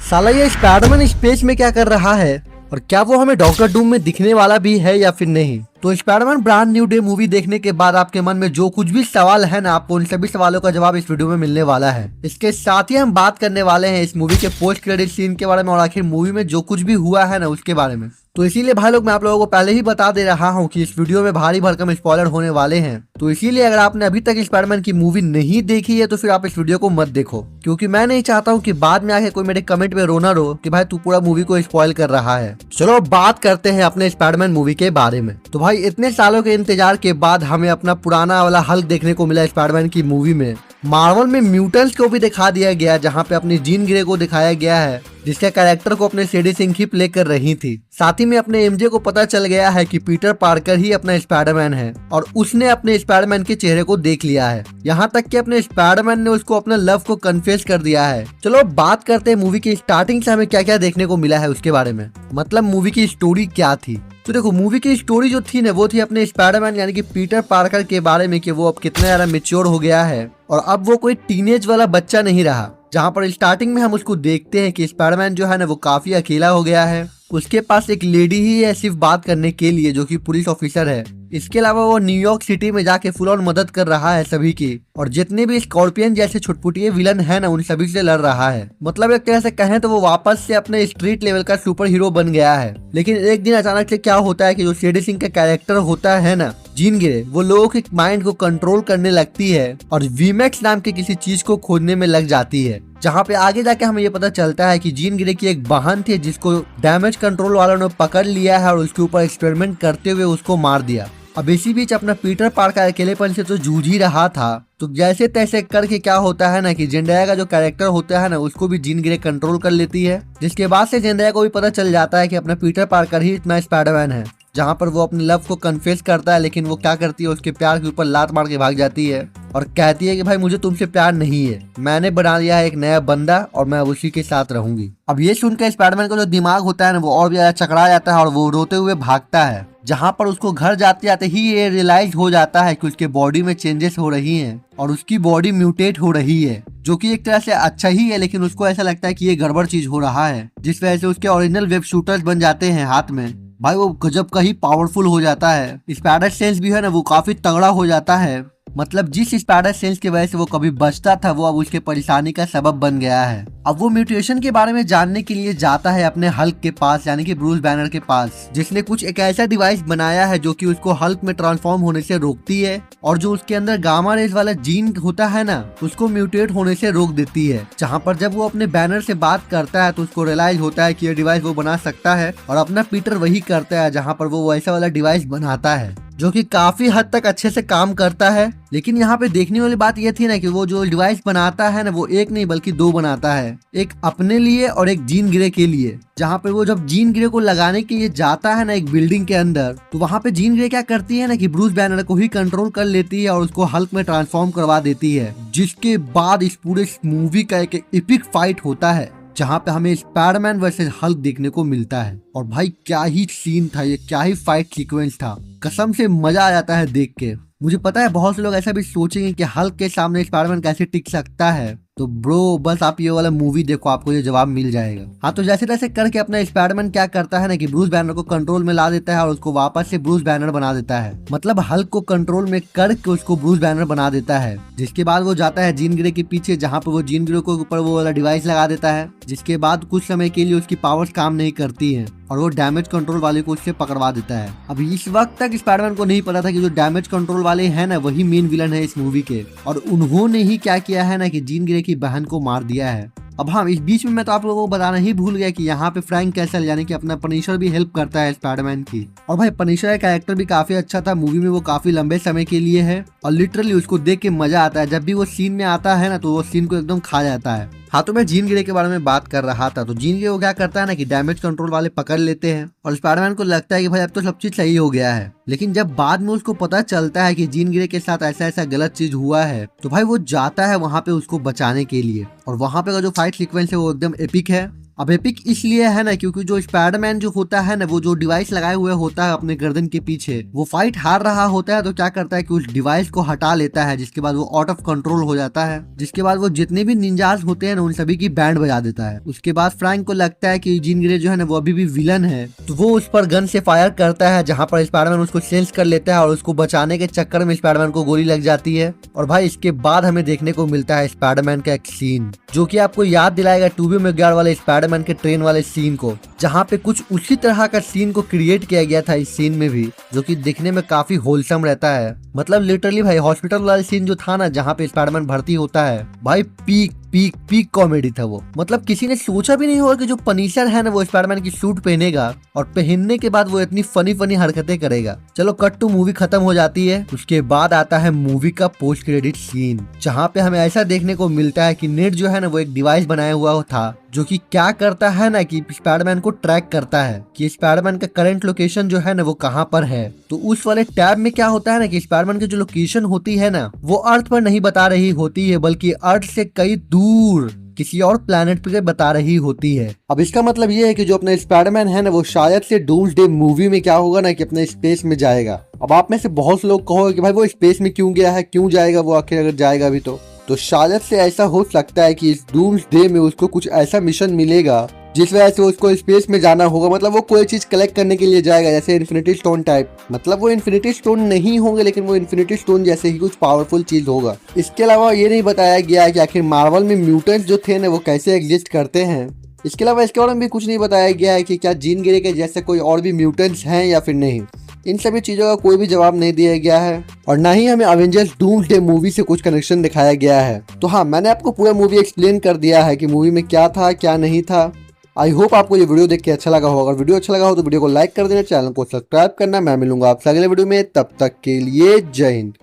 साला ये Spiderman space में क्या कर रहा है और क्या वो हमें डॉक्टर डूम में दिखने वाला भी है या फिर नहीं। तो Spiderman brand new day movie देखने के बाद आपके मन में जो कुछ भी सवाल है ना, आपको उन सभी सवालों का जवाब इस वीडियो में मिलने वाला है। इसके साथ ही हम बात करने वाले हैं इस मूवी के पोस्ट क्रेडिट सीन के बारे में और आखिर मूवी में जो कुछ भी हुआ है ना उसके बारे में। तो इसीलिए भाई लोग मैं आप लोगों को पहले ही बता दे रहा हूँ कि इस वीडियो में भारी भरकम स्पॉइलर होने वाले हैं। तो इसीलिए अगर आपने अभी तक स्पाइडरमैन की मूवी नहीं देखी है तो फिर आप इस वीडियो को मत देखो, क्योंकि मैं नहीं चाहता हूँ कि बाद में आके कोई मेरे कमेंट में रोना रो कि भाई तू पूरा मूवी को स्पॉइल कर रहा है। चलो बात करते हैं अपने स्पाइडरमैन मूवी के बारे में। तो भाई इतने सालों के इंतजार के बाद हमें अपना पुराना वाला हल्क देखने को मिला स्पाइडरमैन की मूवी में। मार्वल में म्यूटेंट्स को भी दिखा दिया गया, जहाँ पे अपनी जीन ग्रे को दिखाया गया है जिसके कैरेक्टर को अपने शेडी सिंह ही प्ले कर रही थी। साथ ही में अपने एमजे को पता चल गया है कि पीटर पार्कर ही अपना स्पाइडरमैन है और उसने अपने स्पाइडरमैन के चेहरे को देख लिया है। यहाँ तक कि अपने स्पाइडरमैन ने उसको अपना लव को कन्फेस कर दिया है। चलो बात करते हैं मूवी की स्टार्टिंग से हमें क्या क्या देखने को मिला है उसके बारे में, मतलब मूवी की स्टोरी क्या थी। तो देखो मूवी की स्टोरी जो थी ना वो थी अपने स्पाइडरमैन यानी कि पीटर पार्कर के बारे में कि वो अब कितना ज्यादा मैच्योर हो गया है और अब वो कोई टीनेज वाला बच्चा नहीं रहा। जहाँ पर स्टार्टिंग में हम उसको देखते हैं कि स्पाइडरमैन जो है ना वो काफी अकेला हो गया है। उसके पास एक लेडी ही है सिर्फ बात करने के लिए जो कि पुलिस ऑफिसर है। इसके अलावा वो न्यूयॉर्क सिटी में जाके फुल ऑन मदद कर रहा है सभी की, और जितने भी स्कॉर्पियन जैसे छुटपुटिये विलन है ना उन सभी से लड़ रहा है। मतलब एक तरह से कहें तो वो वापस से अपने स्ट्रीट लेवल का सुपर हीरो बन गया है। लेकिन एक दिन अचानक से क्या होता है कि जो शेडी सिंह का कैरेक्टर होता है ना जीन ग्रे, वो लोगों के माइंड को कंट्रोल करने लगती है और वीमैक्स नाम के किसी चीज को खोजने में लग जाती है। जहाँ पे आगे जाके हमें ये पता चलता है कि जीन ग्रे की एक बहन थी जिसको डैमेज कंट्रोल वालों ने पकड़ लिया है और उसके ऊपर एक्सपेरिमेंट करते हुए उसको मार दिया। अब इसी बीच अपना पीटर पार्कर अकेलेपन से तो जूझ ही रहा था, तो जैसे तैसे करके क्या होता है ना कि जेंडाया का जो कैरेक्टर होता है ना उसको भी जीन ग्रे कंट्रोल कर लेती है। जिसके बाद से जेंडाया को भी पता चल जाता है कि अपना पीटर पार्कर ही इतना स्पाइडरमैन है। जहाँ पर वो अपने लव को कन्फेस करता है, लेकिन वो क्या करती है उसके प्यार के ऊपर लात मार के भाग जाती है और कहती है कि भाई मुझे तुमसे प्यार नहीं है, मैंने बना लिया है एक नया बंदा और मैं उसी के साथ रहूंगी। अब ये सुनकर स्पाइडरमैन का जो दिमाग होता है ना वो और भी ज्यादा चकरा जाता है और वो रोते हुए भागता है। जहाँ पर उसको घर जाते जाते ही ये रियलाइज हो जाता है कि उसके बॉडी में चेंजेस हो रही हैं और उसकी बॉडी म्यूटेट हो रही है, जो कि एक तरह से अच्छा ही है। लेकिन उसको ऐसा लगता है कि ये गड़बड़ चीज हो रहा है, जिस वजह से उसके ओरिजिनल वेब शूटर्स बन जाते हैं हाथ में। भाई वो गजब का ही पावरफुल हो जाता है। स्पाइडर सेंस भी है ना वो काफी तगड़ा हो जाता है। मतलब जिस स्पाइडर सेंस की वजह से वो कभी बचता था वो अब उसके परेशानी का सबब बन गया है। अब वो म्यूटेशन के बारे में जानने के लिए जाता है अपने हल्क के पास यानी कि ब्रूस बैनर के पास, जिसने कुछ एक ऐसा डिवाइस बनाया है जो कि उसको हल्क में ट्रांसफॉर्म होने से रोकती है और जो उसके अंदर गामा रेज वाला जीन होता है ना उसको म्यूटेट होने से रोक देती है। जहाँ पर जब वो अपने बैनर से बात करता है तो उसको रियलाइज होता है कि ये डिवाइस वो बना सकता है और अपना पीटर वही करता है, जहाँ पर वो वैसा वाला डिवाइस बनाता है जो कि काफी हद तक अच्छे से काम करता है। लेकिन यहाँ पे देखने वाली बात ये थी ना कि वो जो डिवाइस बनाता है ना वो एक नहीं बल्कि दो बनाता है, एक अपने लिए और एक जीन ग्रे के लिए। जहाँ पे वो जब जीन ग्रे को लगाने के लिए जाता है ना एक बिल्डिंग के अंदर, तो वहाँ पे जीन ग्रे क्या करती है ना कि ब्रूस बैनर को ही कंट्रोल कर लेती है और उसको हल्क में ट्रांसफॉर्म करवा देती है। जिसके बाद इस पूरे मूवी का एक एपिक फाइट होता है जहाँ पे हमें स्पाइडरमैन वर्सेस हल्क देखने को मिलता है। और भाई क्या ही सीन था ये, क्या ही फाइट सीक्वेंस था, कसम से मजा आ जाता है देख के। मुझे पता है बहुत से लोग ऐसा भी सोचेंगे कि हल्क के सामने स्पाइडरमैन कैसे टिक सकता है, तो ब्रो बस आप ये वाला मूवी देखो आपको ये जवाब मिल जाएगा। हाँ तो जैसे तैसे करके अपना स्पाइडरमैन क्या करता है ना कि ब्रूस बैनर को कंट्रोल में ला देता है और उसको वापस से ब्रूस बैनर बना देता है। मतलब हल्क को कंट्रोल में करके उसको ब्रूस बैनर बना देता है। जिसके बाद वो जाता है जीन ग्रे के पीछे, जहाँ पे वो जीन ग्रे को ऊपर वो वाला डिवाइस लगा देता है। जिसके बाद कुछ समय के लिए उसकी पावर्स काम नहीं करती है और वो डैमेज कंट्रोल वाले को उससे पकड़वा देता है। अब इस वक्त तक स्पाइडरमैन को नहीं पता था कि जो डैमेज कंट्रोल वाले हैं ना वही मेन विलन है इस मूवी के, और उन्होंने ही क्या किया है ना कि जीन ग्रे की बहन को मार दिया है। अब हाँ इस बीच में मैं तो आप लोगों को बताना ही भूल गया कि यहाँ पे फ्रैंक कैसल यानी कि अपना पनिशर भी हेल्प करता है स्पाइडरमैन की। और भाई पनिशर का कैरेक्टर भी काफी अच्छा था मूवी में, वो काफी लंबे समय के लिए है और लिटरली उसको देख के मजा आता है। जब भी वो सीन में आता है ना तो वो सीन को एकदम खा जाता है। हाँ तो मैं जीन ग्रे के बारे में बात कर रहा था। तो जीन ग्रे वो क्या करता है ना कि डैमेज कंट्रोल वाले पकड़ लेते हैं और स्पाइडरमैन को लगता है कि भाई अब तो सब चीज सही हो गया है। लेकिन जब बाद में उसको पता चलता है कि जीन ग्रे के साथ ऐसा ऐसा गलत चीज हुआ है तो भाई वो जाता है वहाँ पे उसको बचाने के लिए। और वहाँ पे का जो फाइट सीक्वेंस है वो एकदम एपिक है। अब एपिक इसलिए है ना क्योंकि जो स्पाइडरमैन जो होता है ना वो जो डिवाइस लगाए हुए होता है अपने गर्दन के पीछे, वो फाइट हार रहा होता है तो क्या करता है कि उस डिवाइस को हटा लेता है, जिसके बाद वो आउट ऑफ कंट्रोल हो जाता है। जिसके बाद वो जितने भी निंजास होते हैं ना उन सभी की बैंड बजा देता है। उसके बाद फ्रैंक को लगता है कि जीन ग्रे जो है ना वो अभी भी विलन है, तो वो उस पर गन से फायर करता है, जहाँ पर स्पाइडरमैन उसको सेंस कर लेता है और उसको बचाने के चक्कर में स्पाइडरमैन को गोली लग जाती है। और भाई इसके बाद हमें देखने को मिलता है स्पाइडरमैन का एक सीन जो कि आपको याद दिलाएगा टूबी मैगवायर वाले स्पाइडरमैन के ट्रेन वाले सीन को, जहाँ पे कुछ उसी तरह का सीन को क्रिएट किया गया था इस सीन में भी, जो कि दिखने में काफी होलसम रहता है। मतलब लिटरली भाई हॉस्पिटल वाला सीन जो था ना जहाँ पे स्पाइडरमैन भर्ती होता है, भाई पीक पीक पीक कॉमेडी था वो। मतलब किसी ने सोचा भी नहीं होगा कि जो पनिशर है ना वो स्पाइडरमैन की सूट पहनेगा और पहनने के बाद वो इतनी फनी फनी हरकतें करेगा। चलो कट टू मूवी खत्म हो जाती है। उसके बाद आता है मूवी का पोस्ट क्रेडिट सीन, जहाँ पे हमें ऐसा देखने को मिलता है कि नेट जो है ना वो एक डिवाइस बनाया हुआ था जो कि क्या करता है ना कि स्पाइडरमैन को ट्रैक करता है कि स्पाइडरमैन का करंट लोकेशन जो है ना वो कहाँ पर है। तो उस वाले टैब में क्या होता है ना कि स्पाइडरमैन की जो लोकेशन होती है ना वो अर्थ पर नहीं बता रही होती है, बल्कि अर्थ से कई दूर किसी और प्लेनेट पे बता रही होती है। अब इसका मतलब ये है कि जो अपना स्पाइडरमैन है ना वो शायद से डूम्सडे मूवी में क्या होगा ना कि अपने स्पेस में जाएगा। अब आप में से बहुत से लोग कहोगे कि भाई वो स्पेस में क्यों गया है, क्यों जाएगा वो आखिर, अगर जाएगा भी तो शायद से ऐसा हो सकता है कि इस डूम्सडे में उसको कुछ ऐसा मिशन मिलेगा जिस वजह से उसको स्पेस में जाना होगा। मतलब वो कोई चीज कलेक्ट करने के लिए जाएगा, जैसे इन्फिनिटी स्टोन टाइप। मतलब वो इन्फिनिटी स्टोन नहीं होंगे लेकिन वो इन्फिनिटी स्टोन जैसे ही कुछ पावरफुल चीज होगा। इसके अलावा ये नहीं बताया गया है कि आखिर मार्वल में म्यूटेंट्स जो थे ना वो कैसे एग्जिस्ट करते हैं। इसके अलावा इसके बारे में भी कुछ नहीं बताया गया है कि क्या जीन ग्रे के जैसे कोई और भी म्यूटेंट्स हैं या फिर नहीं। इन सभी चीजों का कोई भी जवाब नहीं दिया गया है और ना ही हमें अवेंजर्स डूम्सडे मूवी से कुछ कनेक्शन दिखाया गया है। तो हाँ, मैंने आपको पूरा मूवी एक्सप्लेन कर दिया है कि मूवी में क्या था क्या नहीं था। आई होप आपको ये वीडियो देख के अच्छा लगा हो। अगर वीडियो अच्छा लगा हो तो वीडियो को लाइक कर देना, चैनल को सब्सक्राइब करना। मैं मिलूंगा आपसे अगले वीडियो में, तब तक के लिए जय हिंद।